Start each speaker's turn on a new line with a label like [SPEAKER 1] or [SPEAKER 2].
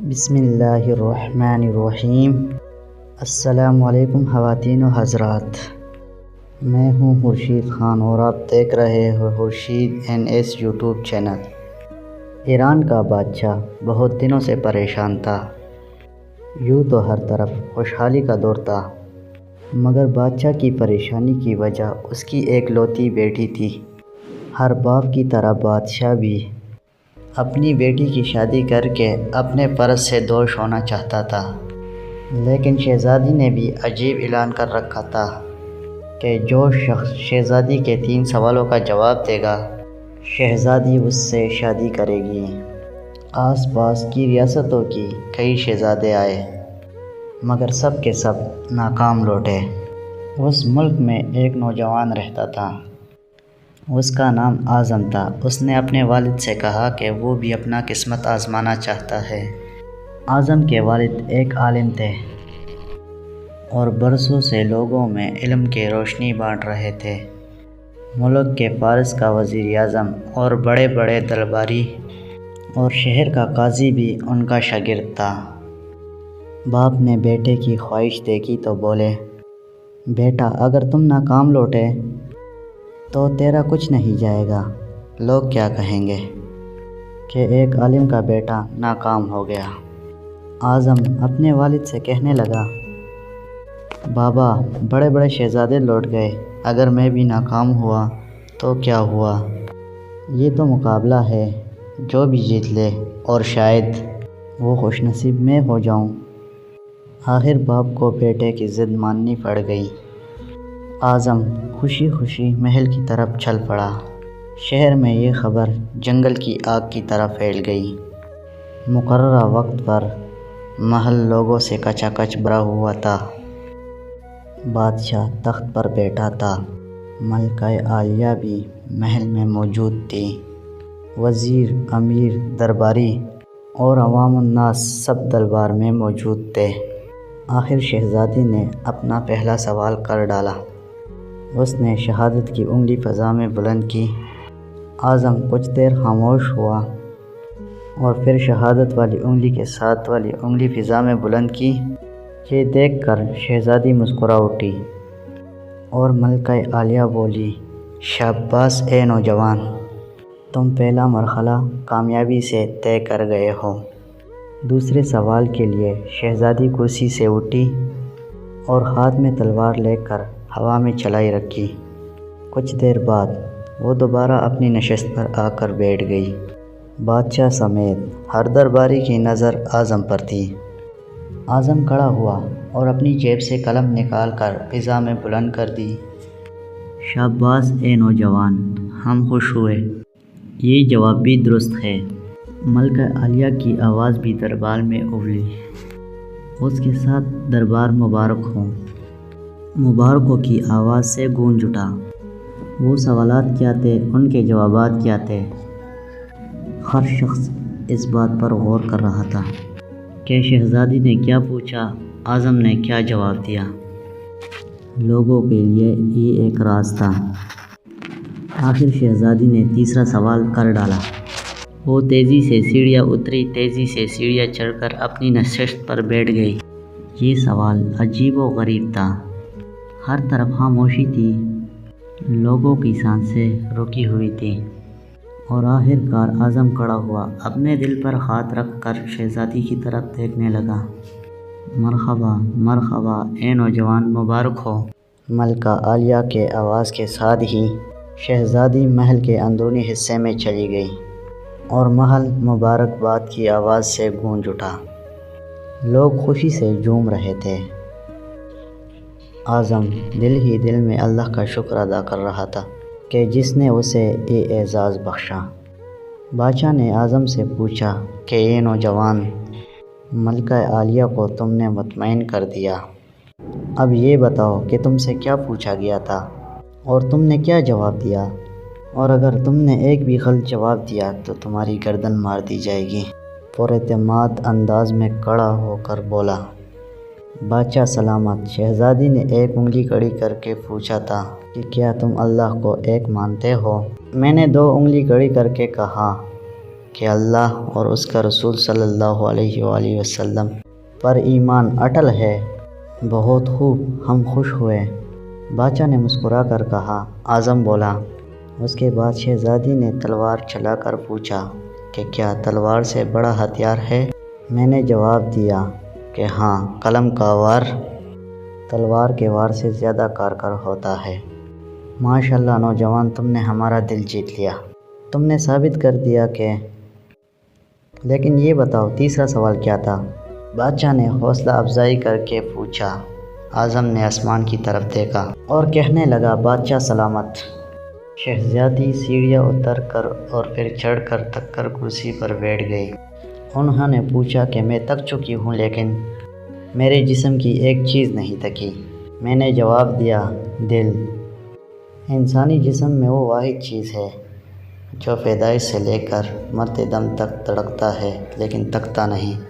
[SPEAKER 1] بسم اللہ الرحمن الرحیم۔ السلام علیکم خواتین و حضرات، میں ہوں خورشید خان اور آپ دیکھ رہے ہو Khurshid NS YouTube channel. Iran کا بادشاہ بہت دنوں سے پریشان تھا۔ یوں تو ہر طرف خوشحالی کا دور تھا، مگر بادشاہ کی پریشانی کی وجہ اس کی ایک لوتی بیٹی تھی۔ ہر باپ کی طرح بادشاہ بھی اپنی بیٹی کی شادی کر کے اپنے فرض سے دوش ہونا چاہتا تھا، لیکن شہزادی نے بھی عجیب اعلان کر رکھا تھا کہ جو شخص شہزادی کے 3 سوالوں کا جواب دے گا، شہزادی اس سے شادی کرے گی۔ آس پاس کی ریاستوں کی کئی شہزادے آئے، مگر سب کے سب ناکام لوٹے۔ اس ملک میں ایک نوجوان رہتا تھا، اس کا نام اعظم تھا۔ اس نے اپنے والد سے کہا کہ وہ بھی اپنا قسمت آزمانا چاہتا ہے۔ اعظم کے والد ایک عالم تھے اور برسوں سے لوگوں میں علم کی روشنی بانٹ رہے تھے۔ ملک کے فارس کا وزیر اعظم اور بڑے بڑے درباری اور شہر کا قاضی بھی ان کا شاگرد تھا۔ باپ نے بیٹے کی خواہش دیکھی تو بولے، بیٹا اگر تم ناکام لوٹے تو تیرا کچھ نہیں جائے گا۔ لوگ کیا کہیں گے کہ ایک عالم کا بیٹا ناکام ہو گیا۔ اعظم اپنے والد سے کہنے لگا، بابا بڑے بڑے شہزادے لوٹ گئے، اگر میں بھی ناکام ہوا تو کیا ہوا؟ یہ تو مقابلہ ہے، جو بھی جیت لے اور شاید وہ خوش نصیب میں ہو جاؤں۔ آخر باپ کو بیٹے کی ضد ماننی پڑ گئی۔ اعظم خوشی خوشی محل کی طرف چل پڑا۔ شہر میں یہ خبر جنگل کی آگ کی طرح پھیل گئی۔ مقررہ وقت پر محل لوگوں سے کچا کچ بھرا ہوا تھا۔ بادشاہ تخت پر بیٹھا تھا، ملکہ عالیہ بھی محل میں موجود تھی۔ وزیر، امیر، درباری اور عوام الناس سب دربار میں موجود تھے۔ آخر شہزادی نے اپنا پہلا سوال کر ڈالا۔ اس نے شہادت کی انگلی فضا میں بلند کی۔ اعظم کچھ دیر خاموش ہوا اور پھر شہادت والی انگلی کے ساتھ والی انگلی فضا میں بلند کی۔ یہ دیکھ کر شہزادی مسکرا اٹھی اور ملکہ عالیہ بولی، شاباش اے نوجوان، تم پہلا مرحلہ کامیابی سے طے کر گئے ہو۔ دوسرے سوال کے لیے شہزادی کرسی سے اٹھی اور ہاتھ میں تلوار لے کر ہوا میں چلائی رکھی۔ کچھ دیر بعد وہ دوبارہ اپنی نشست پر آ کر بیٹھ گئی۔ بادشاہ سمیت ہر درباری کی نظر اعظم پر تھی۔ اعظم کھڑا ہوا اور اپنی جیب سے قلم نکال کر فضا میں بلند کر دی۔ شاباش اے نوجوان، ہم خوش ہوئے، یہ جواب بھی درست ہے۔ ملکہ عالیہ کی آواز بھی دربار میں ابھری۔ اس کے ساتھ دربار مبارک ہو، مبارکوں کی آواز سے گونج اٹھا۔ وہ سوالات کیا تھے، ان کے جوابات کیا تھے؟ ہر شخص اس بات پر غور کر رہا تھا کہ شہزادی نے کیا پوچھا، اعظم نے کیا جواب دیا۔ لوگوں کے لیے یہ ایک راز تھا۔ آخر شہزادی نے تیسرا سوال کر ڈالا۔ وہ تیزی سے سیڑھیاں اتری، تیزی سے سیڑھیاں چڑھ کر اپنی نشست پر بیٹھ گئی۔ یہ سوال عجیب و غریب تھا۔ ہر طرف خاموشی تھی، لوگوں کی سانسیں رکی ہوئی تھیں، اور آخر کار اعظم کھڑا ہوا، اپنے دل پر ہاتھ رکھ کر شہزادی کی طرف دیکھنے لگا۔ مرحبا، مرحبا اے نوجوان، مبارک ہو۔ ملکہ عالیہ کے آواز کے ساتھ ہی شہزادی محل کے اندرونی حصے میں چلی گئی اور محل مبارکباد کی آواز سے گونج اٹھا۔ لوگ خوشی سے جھوم رہے تھے۔ اعظم دل ہی دل میں اللہ کا شکر ادا کر رہا تھا کہ جس نے اسے یہ اعزاز بخشا۔ بادشاہ نے اعظم سے پوچھا کہ اے نوجوان، ملکہ عالیہ کو تم نے مطمئن کر دیا، اب یہ بتاؤ کہ تم سے کیا پوچھا گیا تھا اور تم نے کیا جواب دیا، اور اگر تم نے ایک بھی غلط جواب دیا تو تمہاری گردن مار دی جائے گی۔ پراعتماد انداز میں کھڑا ہو کر بولا، بادشاہ سلامت۔ شہزادی نے ایک انگلی کھڑی کر کے پوچھا تھا کہ کیا تم اللہ کو ایک مانتے ہو؟ میں نے 2 انگلی کھڑی کر کے کہا، کہ اللہ اور اس کا رسول صلی اللہ علیہ وآلہ وسلم پر ایمان اٹل ہے۔ بہت خوب، ہم خوش ہوئے، بادشاہ نے مسکرا کر کہا۔ اعظم بولا۔ اس کے بعد شہزادی نے تلوار چلا کر پوچھا کہ کیا تلوار سے بڑا ہتھیار ہے؟ میں نے جواب دیا کہ ہاں، قلم کا وار تلوار کے وار سے زیادہ کارگر ہوتا ہے۔ ماشاءاللہ نوجوان، تم نے ہمارا دل جیت لیا، تم نے ثابت کر دیا کہ… لیکن یہ بتاؤ تیسرا سوال کیا تھا؟ بادشاہ نے حوصلہ افزائی کر کے پوچھا۔ اعظم نے آسمان کی طرف دیکھا اور کہنے لگا، بادشاہ سلامت۔ شہزادی سیڑھیاں اتر کر اور پھر چڑھ کر تک کر کرسی پر بیٹھ گئی۔ انہوں نے پوچھا کہ میں تک چکی ہوں لیکن میرے جسم کی ایک چیز نہیں تکی۔ میں نے جواب دیا، دل۔ انسانی جسم میں وہ واحد چیز ہے جو پیدائش سے لے کر مرتے دم تک دھڑکتا ہے لیکن تکتا نہیں۔